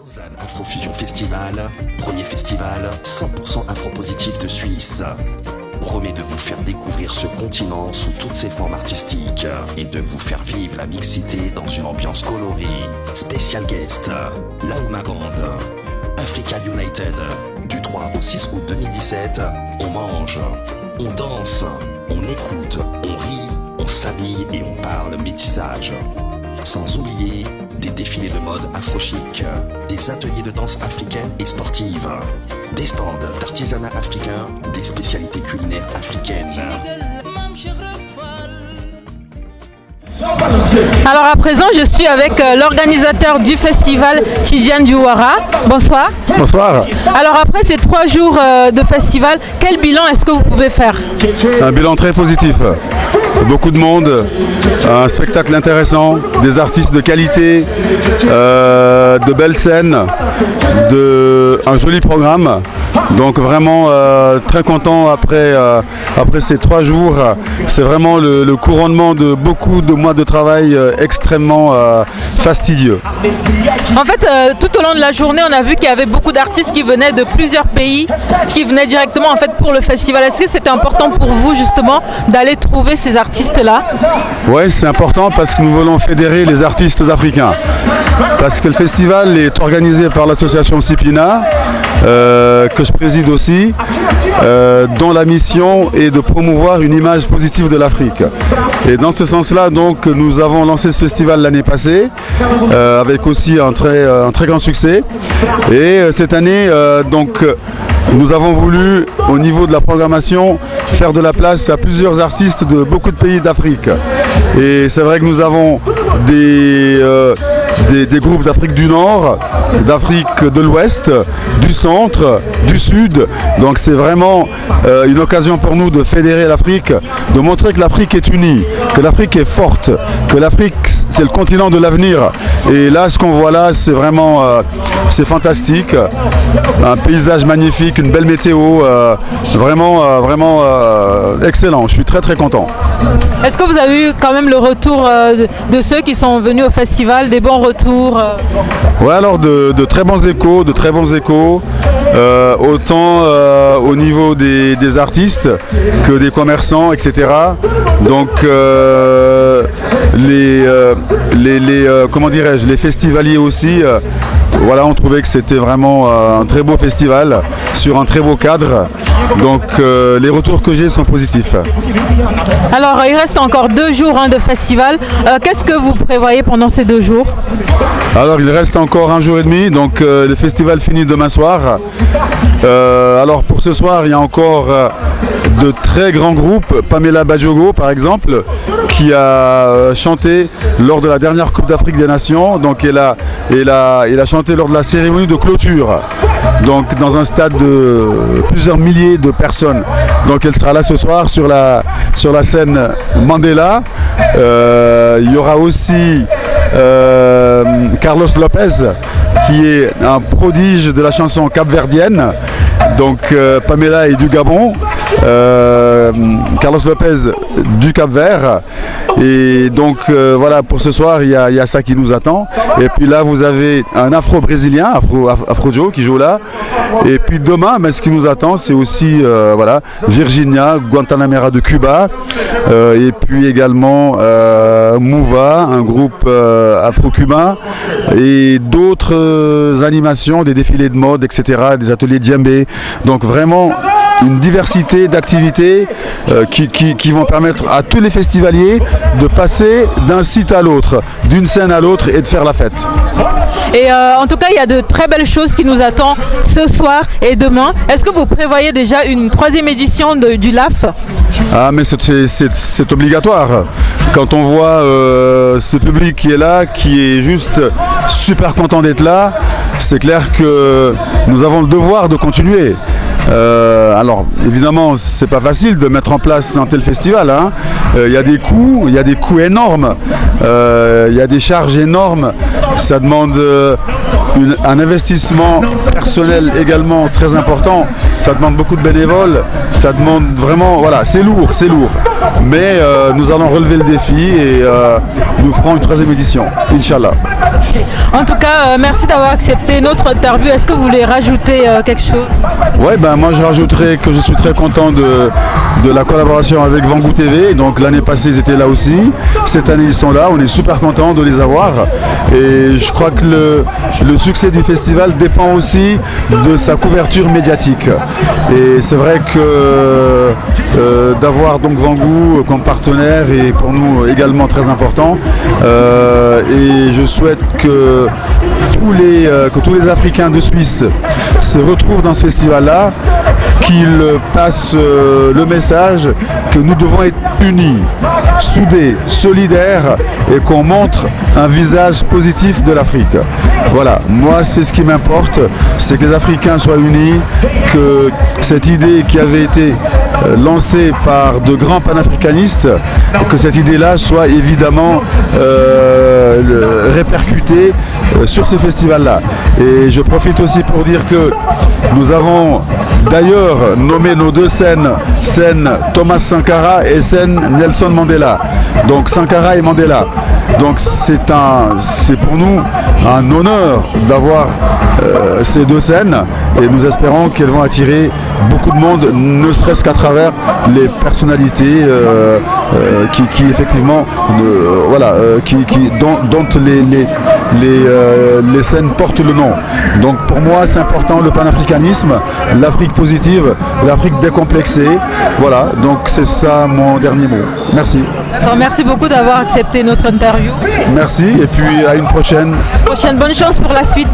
Lausanne Afrofusion Festival, premier festival 100% afro-positif de Suisse. Promet de vous faire découvrir ce continent sous toutes ses formes artistiques et de vous faire vivre la mixité dans une ambiance colorée. Special guest, Laouma Band, Africa United. Du 3 au 6 août 2017, on mange, on danse, on écoute, on rit, on s'habille et on parle métissage. Sans oublier des défilés de mode afro-chic, des ateliers de danse africaine et sportive, des stands d'artisanat africain, des spécialités culinaires africaines. Alors à présent, je suis avec l'organisateur du festival Tidiane Diouara. Bonsoir. Bonsoir. Alors après ces 3 jours de festival, quel bilan est-ce que vous pouvez faire? Un bilan très positif. Beaucoup de monde, un spectacle intéressant, des artistes de qualité, de belles scènes, un joli programme. Donc vraiment très content après ces 3 jours. C'est vraiment le couronnement de beaucoup de mois de travail extrêmement fastidieux. En fait, tout au long de la journée, on a vu qu'il y avait beaucoup d'artistes qui venaient de plusieurs pays, qui venaient directement en fait pour le festival. Est-ce que c'était important pour vous justement d'aller trouver ces artistes-là? Oui, c'est important parce que nous voulons fédérer les artistes africains. Parce que le festival est organisé par l'association Cipina, que je préside aussi, dont la mission est de promouvoir une image positive de l'Afrique. Et dans ce sens-là, donc, nous avons lancé ce festival l'année passée, avec aussi un très grand succès. Et cette année, nous avons voulu, au niveau de la programmation, faire de la place à plusieurs artistes de beaucoup de pays d'Afrique. Et c'est vrai que nous avons des groupes d'Afrique du Nord, d'Afrique de l'Ouest, du Centre, du Sud. Donc c'est vraiment une occasion pour nous de fédérer l'Afrique, de montrer que l'Afrique est unie, que l'Afrique est forte, que l'Afrique c'est le continent de l'avenir. Et là ce qu'on voit là c'est vraiment c'est fantastique, un paysage magnifique, une belle météo, vraiment excellent. Je suis très content. Est-ce que vous avez eu quand même le retour de ceux qui sont venus au festival, des bons retours? Ouais, alors de très bons échos, autant au niveau des artistes que des commerçants, etc. Donc les festivaliers aussi, on trouvait que c'était vraiment un très beau festival sur un très beau cadre. Donc les retours que j'ai sont positifs. Alors il reste encore 2 jours de festival. Qu'est-ce que vous prévoyez pendant ces 2 jours? Alors il reste encore 1 jour et demi, donc le festival finit demain soir. Alors pour ce soir il y a encore de très grands groupes, Pamela Badjogo par exemple, qui a chanté lors de la dernière Coupe d'Afrique des Nations. Donc elle a chanté lors de la cérémonie de clôture, donc dans un stade de plusieurs milliers de personnes. Donc elle sera là ce soir sur la scène Mandela. Il y aura aussi Carlos Lopez, qui est un prodige de la chanson capverdienne. Donc Pamela est du Gabon, Carlos Lopez du Cap-Vert. Et donc voilà, pour ce soir il y a ça qui nous attend. Et puis là vous avez un afro-brésilien, Afro Joe, qui joue là. Et puis demain, ce qui nous attend, c'est aussi Virginia, Guantanamera de Cuba. Et puis également Mouva, un groupe afro-cubain. Et d'autres animations, des défilés de mode, etc., des ateliers djembé. Donc vraiment une diversité d'activités qui vont permettre à tous les festivaliers de passer d'un site à l'autre, d'une scène à l'autre et de faire la fête. Et en tout cas, il y a de très belles choses qui nous attendent ce soir et demain. Est-ce que vous prévoyez déjà une 3e édition du LAF? Ah, mais c'est obligatoire. Quand on voit ce public qui est là, qui est juste super content d'être là, c'est clair que nous avons le devoir de continuer. Alors évidemment c'est pas facile de mettre en place un tel festival, il y a des coûts énormes, il y a des charges énormes, ça demande un investissement personnel également très important. Ça demande beaucoup de bénévoles, ça demande vraiment, voilà, c'est lourd. Mais nous allons relever le défi et nous ferons une 3e édition, Inch'Allah. En tout cas, merci d'avoir accepté notre interview. Est-ce que vous voulez rajouter quelque chose? Ouais, ben moi je rajouterais que je suis très content de la collaboration avec Vangou TV. Donc l'année passée ils étaient là aussi, cette année ils sont là, on est super content de les avoir. Et je crois que le succès du festival dépend aussi de sa couverture médiatique. Et c'est vrai que d'avoir donc Vangou comme partenaire est pour nous également très important. Et je souhaite que tous les Africains de Suisse se retrouvent dans ce festival-là, qu'ils passent le message que nous devons être unis, soudés, solidaires et qu'on montre un visage positif de l'Afrique. Voilà, moi c'est ce qui m'importe, c'est que les Africains soient unis, que cette idée qui avait été lancée par de grands panafricanistes, que cette idée-là soit évidemment répercutée sur ce festival-là. Et je profite aussi pour dire que nous avons d'ailleurs nommé nos 2 scènes Thomas Sankara et scène Nelson Mandela. Donc Sankara et Mandela. Donc c'est pour nous un honneur d'avoir ces 2 scènes et nous espérons qu'elles vont attirer beaucoup de monde, ne serait-ce qu'à travers les personnalités qui effectivement dont les scènes portent le nom. Donc pour moi c'est important le panafricanisme, l'Afrique positive, l'Afrique décomplexée. Voilà, donc c'est ça mon dernier mot. Merci. D'accord, merci beaucoup d'avoir accepté notre interview. Merci et puis à une prochaine. Bonne chance pour la suite.